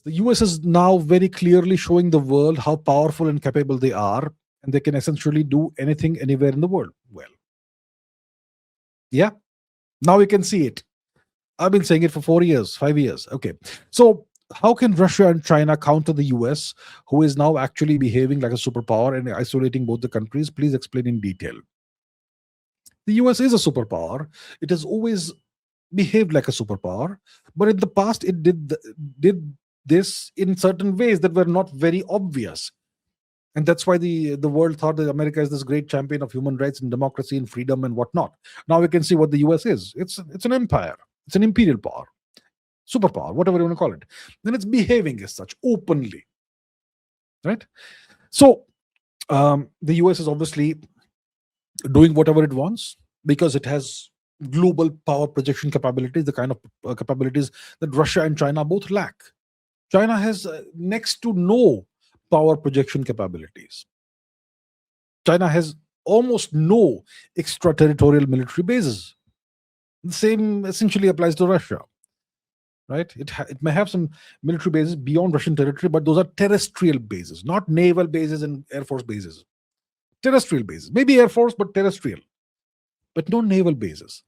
The US is now very clearly showing the world how powerful and capable they are, and they can essentially do anything anywhere in the world. Well, yeah, now we can see it. I've been saying it for 4 years, 5 years. Okay. So, how can Russia and China counter the US, who is now actually behaving like a superpower and isolating both the countries? Please explain in detail. The US is a superpower. It has always behaved like a superpower, but in the past, it did this in certain ways that were not very obvious. And that's why the world thought that America is this great champion of human rights and democracy and freedom and whatnot. Now we can see what the US is. It's an empire. It's an imperial power, superpower, whatever you want to call it. Then it's behaving as such openly, right? So the US is obviously doing whatever it wants because it has global power projection capabilities, the kind of capabilities that Russia and China both lack. China has next to no power projection capabilities. China has almost no extraterritorial military bases. The same essentially applies to Russia, right? It may have some military bases beyond Russian territory, but those are terrestrial bases, not naval bases and air force bases. Terrestrial bases, maybe air force, but terrestrial, but no naval bases.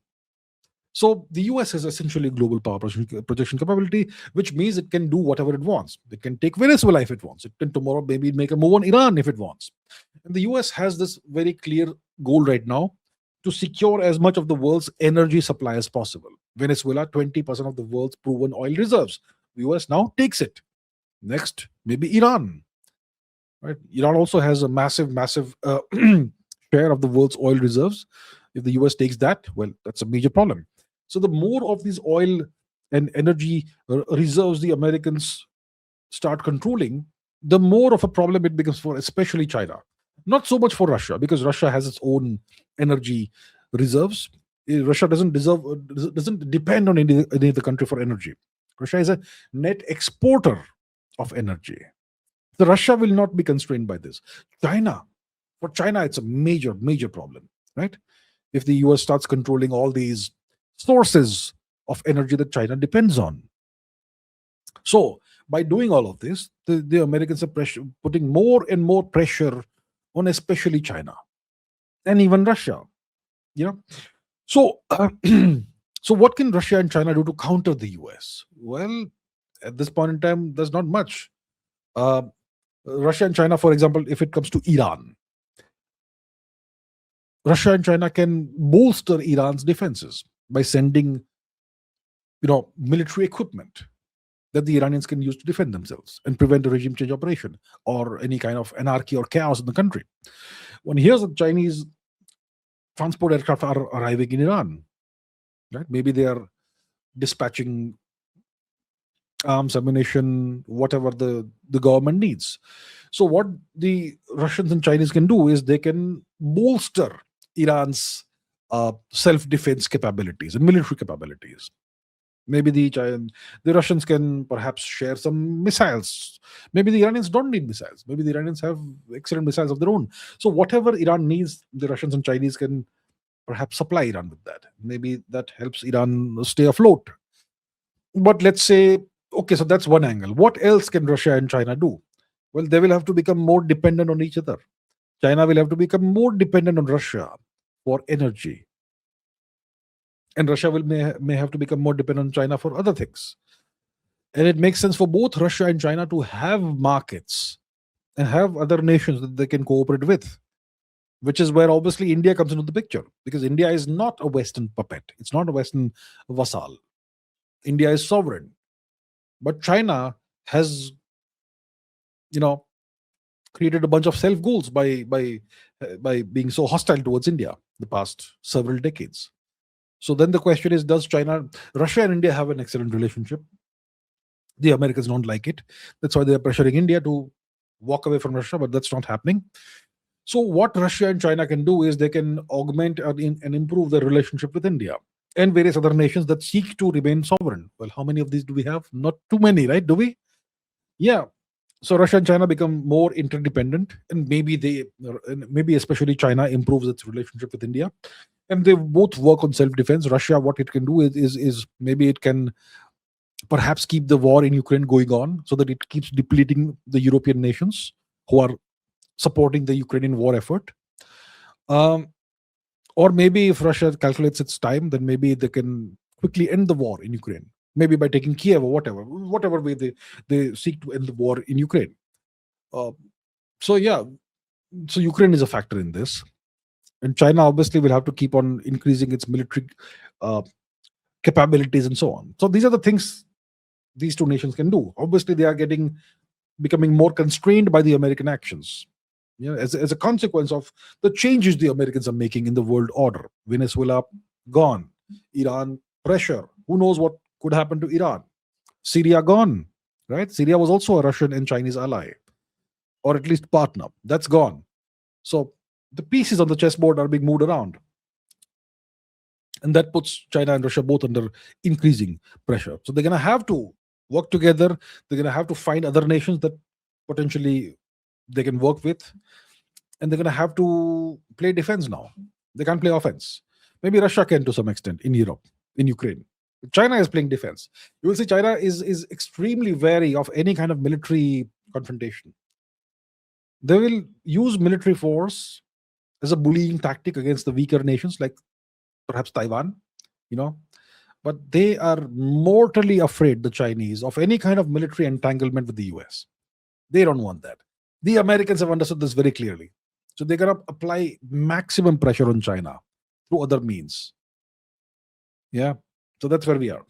So the US has essentially global power projection capability, which means it can do whatever it wants. It can take Venezuela if it wants. It can tomorrow maybe make a move on Iran if it wants. And the US has this very clear goal right now to secure as much of the world's energy supply as possible. Venezuela, 20% of the world's proven oil reserves. The US now takes it. Next, maybe Iran. Right? Iran also has a massive share of the world's oil reserves. If the US takes that, well, that's a major problem. So the more of these oil and energy reserves the Americans start controlling, the more of a problem it becomes for especially China. Not so much for Russia, because Russia has its own energy reserves. Russia doesn't depend on any other country for energy. Russia is a net exporter of energy. So Russia will not be constrained by this. For China, it's a major problem, right? If the US starts controlling all these sources of energy that China depends on. So by doing all of this, the Americans are putting more and more pressure on especially China and even Russia. So so what can Russia and China do to counter the US? Well, at this point in time, there's not much. Russia and China, for example, if it comes to Iran, Russia and China can bolster Iran's defenses by sending, military equipment that the Iranians can use to defend themselves and prevent a regime change operation or any kind of anarchy or chaos in the country. When here's the Chinese transport aircraft are arriving in Iran, right? Maybe they are dispatching arms, ammunition, whatever the government needs. So what the Russians and Chinese can do is they can bolster Iran's self-defense capabilities and military capabilities. Maybe the Russians can perhaps share some missiles. Maybe the Iranians don't need missiles. Maybe the Iranians have excellent missiles of their own. So whatever Iran needs, the Russians and Chinese can perhaps supply Iran with that. Maybe that helps Iran stay afloat. But let's say, okay, so that's one angle. What else can Russia and China do? Well, they will have to become more dependent on each other. China will have to become more dependent on Russia for energy. And Russia may have to become more dependent on China for other things. And it makes sense for both Russia and China to have markets and have other nations that they can cooperate with, which is where obviously India comes into the picture, because India is not a Western puppet. It's not a Western vassal. India is sovereign. But China has, created a bunch of self goals by being so hostile towards India the past several decades. So then the question is, Russia and India have an excellent relationship. The Americans don't like it. That's why they are pressuring India to walk away from Russia, but that's not happening. So what Russia and China can do is they can augment and improve their relationship with India and various other nations that seek to remain sovereign. Well, how many of these do we have? Not too many, right? Do we? Yeah. So Russia and China become more interdependent, and maybe especially China improves its relationship with India, and they both work on self-defense. Russia, what it can do is maybe it can perhaps keep the war in Ukraine going on so that it keeps depleting the European nations who are supporting the Ukrainian war effort. Um, or maybe if Russia calculates its time, then maybe they can quickly end the war in Ukraine. Maybe by taking Kiev or whatever way they seek to end the war in Ukraine. Uh, so yeah, so Ukraine is a factor in this, and China obviously will have to keep on increasing its military uh, capabilities and so on. So these are the things these two nations can do. Obviously, they are becoming more constrained by the American actions. As a consequence of the changes the Americans are making in the world order. Venezuela gone, Iran pressure. Who knows what could happen to Iran? Syria gone, right? Syria was also a Russian and Chinese ally, or at least partner. That's gone. So the pieces on the chessboard are being moved around. And that puts China and Russia both under increasing pressure. So they're going to have to work together. They're going to have to find other nations that potentially they can work with. And they're going to have to play defense now. They can't play offense. Maybe Russia can to some extent in Europe, in Ukraine. China is playing defense. You will see China is extremely wary of any kind of military confrontation. They will use military force as a bullying tactic against the weaker nations like perhaps Taiwan, you know. But they are mortally afraid, the Chinese, of any kind of military entanglement with the US. They don't want that. The Americans have understood this very clearly. So they're going to apply maximum pressure on China through other means. Yeah. So that's where we are.